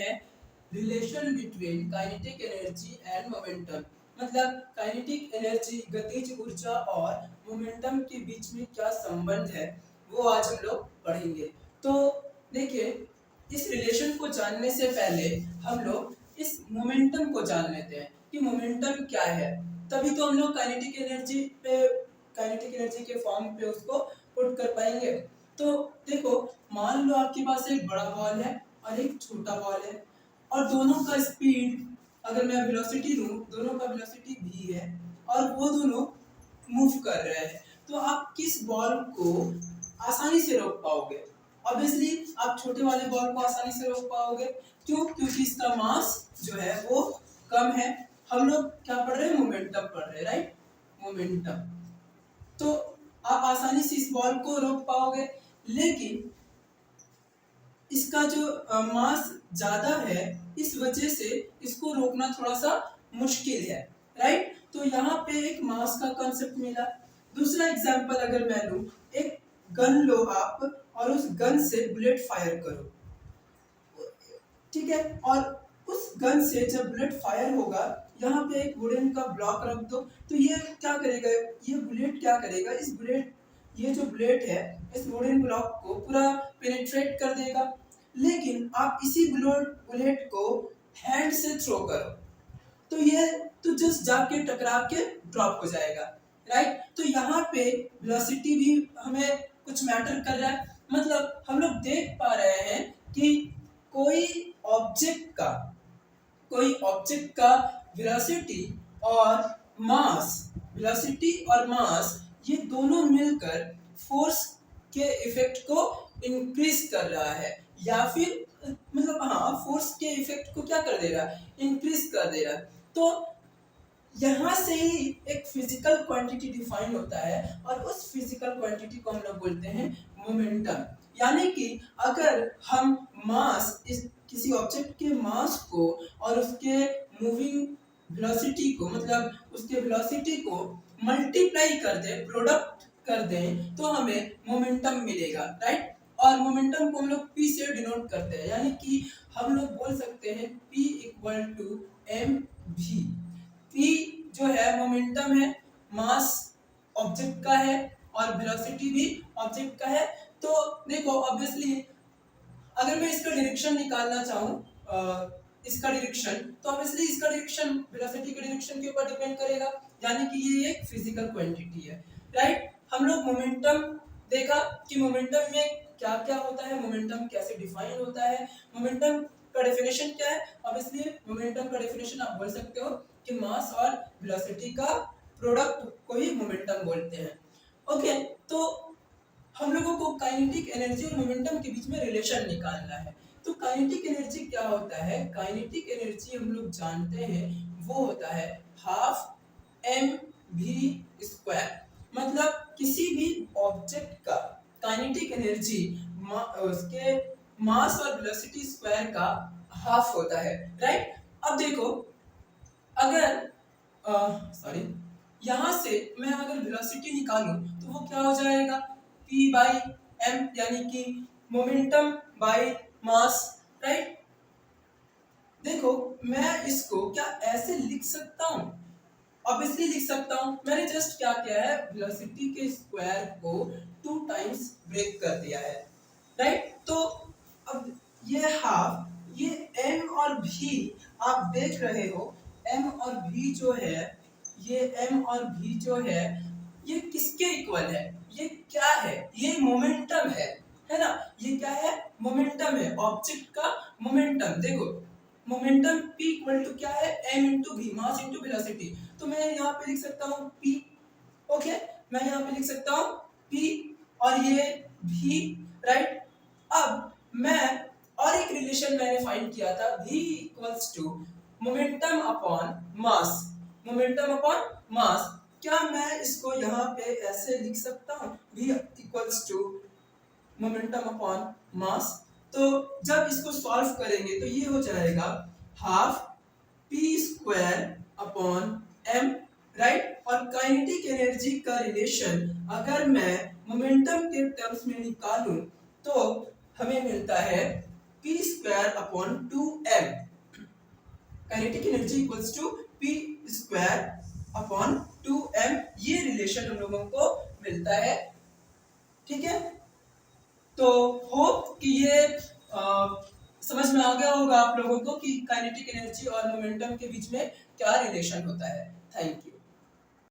हैं relation between kinetic energy and momentum. मतलब kinetic energy गतिज ऊर्जा और मोमेंटम के बीच में क्या संबंध है वो आज हम लोग पढ़ेंगे। तो देखिए, इस रिलेशन को जानने से पहले हम लोग इस मोमेंटम को जान लेते हैं कि मोमेंटम क्या है। तभी तो हम लोग काइनेटिक एनर्जी के फॉर्म पे उसको पुट कर पाएंगे। तो देखो, मान लो आपके पास एक बड़ा बॉल है और एक छोटा बॉल है, और दोनों का स्पीड, अगर मैं वेलोसिटी लूं, दोनों का वेलोसिटी v है और वो दोनों मूव कर रहे हैं, तो आप किस बॉल को आसानी से रोक पाओगे? ऑब्वियसली आप छोटे वाले बॉल को आसानी से रोक पाओगे। क्यों? क्योंकि इसका मास जो है वो कम है। हम लोग क्या पढ़ रहे हैं? मोमेंटम पढ़ रहे हैं, राइट? मोमेंटम। तो आप आसानी से इस बॉल को रोक पाओगे, लेकिन इसका जो मास ज्यादा है, इस वजह से इसको रोकना थोड़ा सा मुश्किल है, राइट? तो यहाँ पे एक मास का कॉन्सेप्ट मिला। दूसरा एग्जांपल अगर मैं लूं, एक गन लो आप और उस गन से बुलेट फायर करो, ठीक है? और उस गन से जब बुलेट फायर होगा, यहाँ पे एक वुडन का ब्लॉक रख दो, तो ये क्या करेगा? ये बुलेट क्या करेगा? ये जो बुलेट है, इस वुडन ब्लॉक को पूरा पेनिट्रेट कर देगा। लेकिन आप इसी बुलेट को हैंड से थ्रो करो, तो ये तो जस्ट जाके टकरा के ड्रॉप हो जाएगा, राइट? तो यहाँ पे वेलोसिटी भी हमें कुछ मैटर कर रहा है। मतलब हम लोग देख पा रहे हैं कि कोई ऑब्जेक्ट का वेलोसिटी और मास ये दोनों मिलकर फोर्स के इफेक्ट को इंक्रीज कर रहा है, या फिर मतलब हाँ, फोर्स के इफेक्ट को क्या कर दे रहा है? इंक्रीज कर दे रहा है। तो यहाँ से ही एक फिजिकल क्वांटिटी डिफाइन होता है, और उस फिजिकल क्वांटिटी को हम लोग बोलते हैं मोमेंटम। यानी कि अगर हम किसी ऑब्जेक्ट के मास को और उसके मूविंग वेलोसिटी को, मतलब उसके वेलोसिटी को मल्टीप्लाई कर दे, प्रोडक्ट कर दें, तो हमें मोमेंटम मिलेगा, राइट? और मोमेंटम को हम लोग p से डिनोट करते हैं, यानी कि हम लोग बोल सकते हैं p equal to mv। p जो है मोमेंटम है, मास ऑब्जेक्ट का है और वेलोसिटी भी ऑब्जेक्ट का है। तो देखो, ऑब्वियसली अगर मैं इसका डायरेक्शन निकालना चाहूँ, इसका डायरेक्शन, तो ऑब्वियसली इसका डायरेक्शन वेलोसिटी के डायरेक्शन के ऊपर डिपेंड करेगा, यानी कि ये एक फिजिकल क्वांटिटी है, राइट? हम लोग मोमेंटम देखा कि मोमेंटम में क्या क्या होता है, मोमेंटम कैसे डिफाइन होता है, मोमेंटम का डेफिनेशन क्या है। ऑब्वियसली मोमेंटम का डेफिनेशन आप बोल सकते हो कि मास और वेलोसिटी का प्रोडक्ट को ही मोमेंटम बोलते हैं। ओके, तो हम लोगों को काइनेटिक एनर्जी और मोमेंटम के बीच में रिलेशन निकालना है। तो काइनेटिक एनर्जी क्या होता है? काइनेटिक एनर्जी हम लोग जानते हैं वो होता है हाफ एम वी स्क्वायर। मतलब किसी भी ऑब्जेक्ट का काइनेटिक एनर्जी उसके मास और वेलोसिटी स्क्वायर का हाफ होता है, राइट? अब देखो, अगर यहाँ से मैं अगर वेलोसिटी निकालूं, तो वो क्या हो जाएगा? p बाई m, यानी कि मोमेंटम बाई मास, राइट? देखो, मैं इसको क्या ऐसे लिख सकता हूँ? ऑब्वियसली लिख सकता हूँ। मैंने जस्ट क्या किया है, वेलोसिटी के स्क्वायर को 2 टाइम्स ब्रेक कर दिया है, राइट? तो अब ये हाफ, ये m और v आप देख रहे हो, m और v जो है, ये m और v जो है, ये किसके इक्वल है? ये क्या है? ये मोमेंटम है ना? ये क्या है? मोमेंटम है, ऑब्जेक्ट का मोमेंटम। देखो, मोमेंटम p इक्वल टू क्या है? m into v, mass into velocity. तो मैं यहाँ पे लिख सकता हूँ p, ओके? मैं यहाँ पे लिख सकता हूँ p और ये v, राइट? अब मैं और एक रिलेशन मैंने फाइंड किया था, v equals to momentum upon mass. Momentum upon mass, क्या मैं इसको यहाँ पे ऐसे लिख सकता हूँ? v equals to momentum upon mass. तो जब इसको सॉल्व करेंगे तो ये हो जाएगा half p square upon m, right? और काइनेटिक एनर्जी का रिलेशन अगर मैं मोमेंटम के टर्म्स में निकालूं, तो हमें मिलता है p square upon 2m, kinetic energy equals to p square upon 2m, ये रिलेशन हम लोगों को मिलता है। ठीक है, तो होप कि ये समझ में आ गया होगा आप लोगों को कि काइनेटिक एनर्जी और मोमेंटम के बीच में क्या रिलेशन होता है। Thank you.